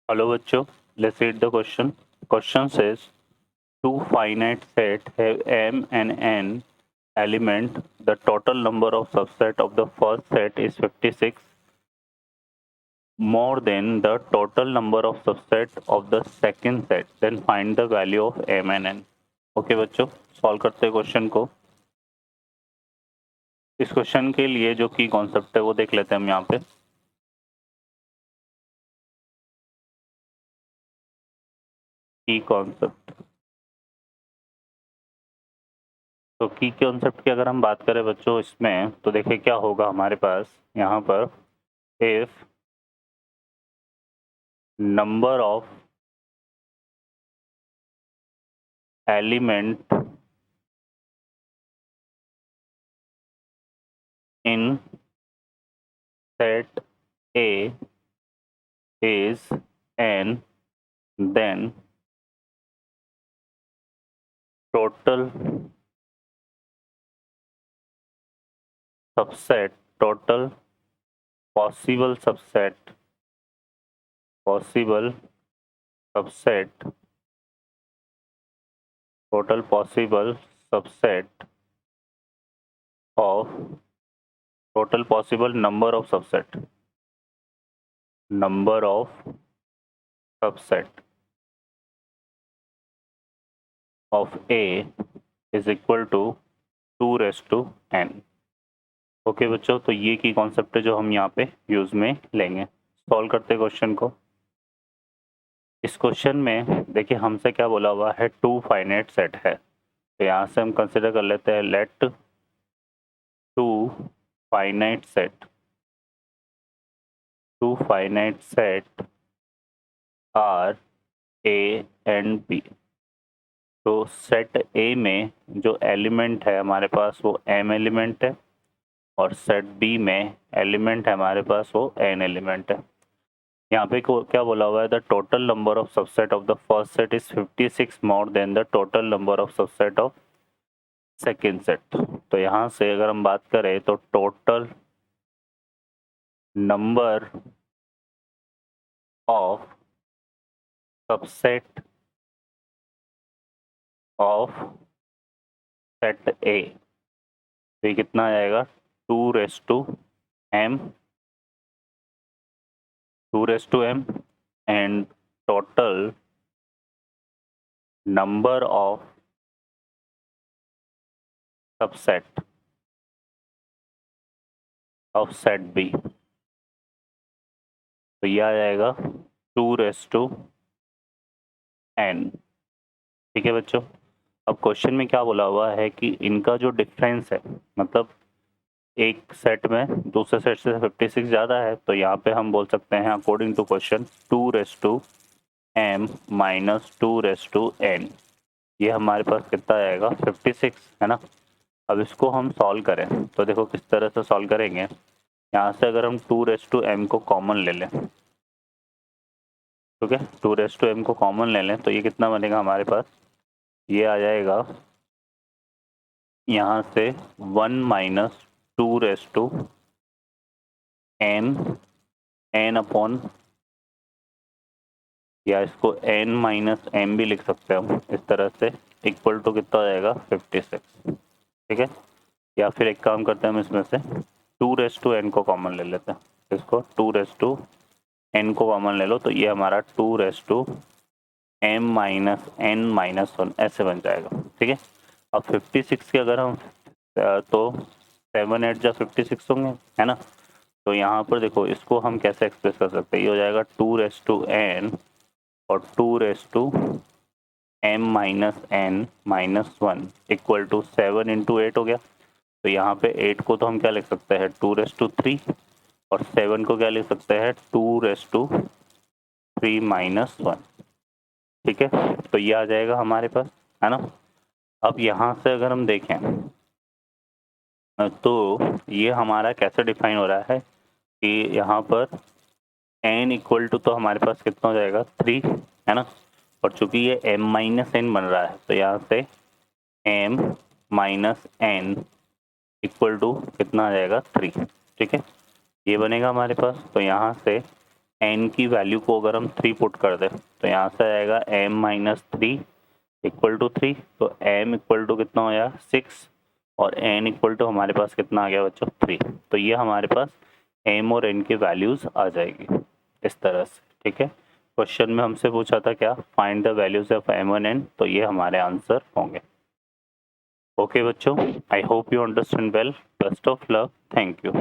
Hello बच्चों, let's read the question. Question says two finite set have m and n element. The total number of subset of the first set is 56 more than the total number of subset of the second set. Then find the value of m and n. Okay बच्चों, solve करते हैं question को. इस question के लिए जो की concept है वो देख लेते हैं हम यहाँ पे. की कॉन्सेप्ट, तो की कॉन्सेप्ट की अगर हम बात करें बच्चों इसमें, तो देखिए क्या होगा हमारे पास यहाँ पर. If number of element in set A is n, then total subset, total possible subset total possible subset of total possible number of subset of A is equal to 2 raised to n. Okay बच्चों, तो ये की concept है जो हम यहाँ पे use में लेंगे. सॉल्व करते हैं क्वेश्चन को. इस क्वेश्चन में देखिए हमसे क्या बोला हुआ है, टू फाइनाइट सेट है. तो यहाँ से हम कंसिडर कर लेते हैं let two finite set are A and B. तो सेट ए में जो एलिमेंट है हमारे पास वो m एलिमेंट है, और सेट बी में एलिमेंट है हमारे पास वो n एलिमेंट है. यहाँ पे क्या बोला हुआ है, the total number of subset of the first set is 56 more than the total number of subset of second set. तो यहाँ से अगर हम बात करें तो total number of subset of set ए, तो ये कितना आ जाएगा, 2 raised to m and total number of subset of set B, तो ये आ जाएगा 2 raised to n. ठीक है बच्चों. अब क्वेश्चन में क्या बोला हुआ है कि इनका जो डिफरेंस है, मतलब एक सेट में दूसरे सेट से 56 ज़्यादा है, तो यहाँ पे हम बोल सकते हैं according to question 2 raised to m minus 2 raised to n. ये हमारे पास कितना आएगा, 56 है ना. अब इसको हम सॉल्व करें तो देखो किस तरह से सॉल्व करेंगे. यहाँ से अगर हम 2 raised to m को कॉमन ले लें, ठीक है, 2 raised to m को कॉमन ले लें, तो ये कितना बनेगा हमारे पास, ये आ जाएगा यहाँ से 1 minus 2 raised to n upon, या इसको n माइनस m भी लिख सकते हैं हम इस तरह से, इक्वल टू कितना आ जाएगा 56. ठीक है, या फिर एक काम करते हैं हम इसमें से 2 raised to n को कॉमन ले लेते हैं. इसको 2 raised to n को कॉमन ले लो, तो ये हमारा 2 raised to m minus n minus 1 ऐसे बन जाएगा. ठीक है, अब 56 के अगर हम तो 7 8 जा 56 होंगे, है ना. तो यहाँ पर देखो इसको हम कैसे एक्सप्रेस कर सकते हैं, ये हो जाएगा 2 raised to n और 2 raised to m minus n minus 1 equal to 7 into 8 हो गया. तो यहाँ पे 8 को तो हम क्या लिख सकते हैं, 2 raised to 3, और 7 को क्या लिख सकते हैं, 2 raised to 3 माइनस 1. ठीक है, तो ये आ जाएगा हमारे पास, है ना. अब यहाँ से अगर हम देखें तो ये हमारा कैसे डिफाइन हो रहा है कि यहाँ पर n इक्वल टू तो हमारे पास कितना हो जाएगा 3, है ना. और चूंकि ये m माइनस n बन रहा है, तो यहाँ से m minus n equal to कितना आ जाएगा 3. ठीक है, ये बनेगा हमारे पास. तो यहाँ से n की वैल्यू को अगर हम 3 पुट कर दें तो यहाँ से आएगा m माइनस 3 इक्वल टू 3, तो m इक्वल टू कितना हो जाएगा 6 और n इक्वल टू हमारे पास कितना आ गया बच्चों 3। तो ये हमारे पास m और n की वैल्यूज़ आ जाएगी इस तरह से। ठीक है, क्वेश्चन में हमसे पूछा था क्या, find the values of m और n, तो ये हमारे आंसर होंगे। ओके बच्चों, I hope you understand well. Best of luck, thank you.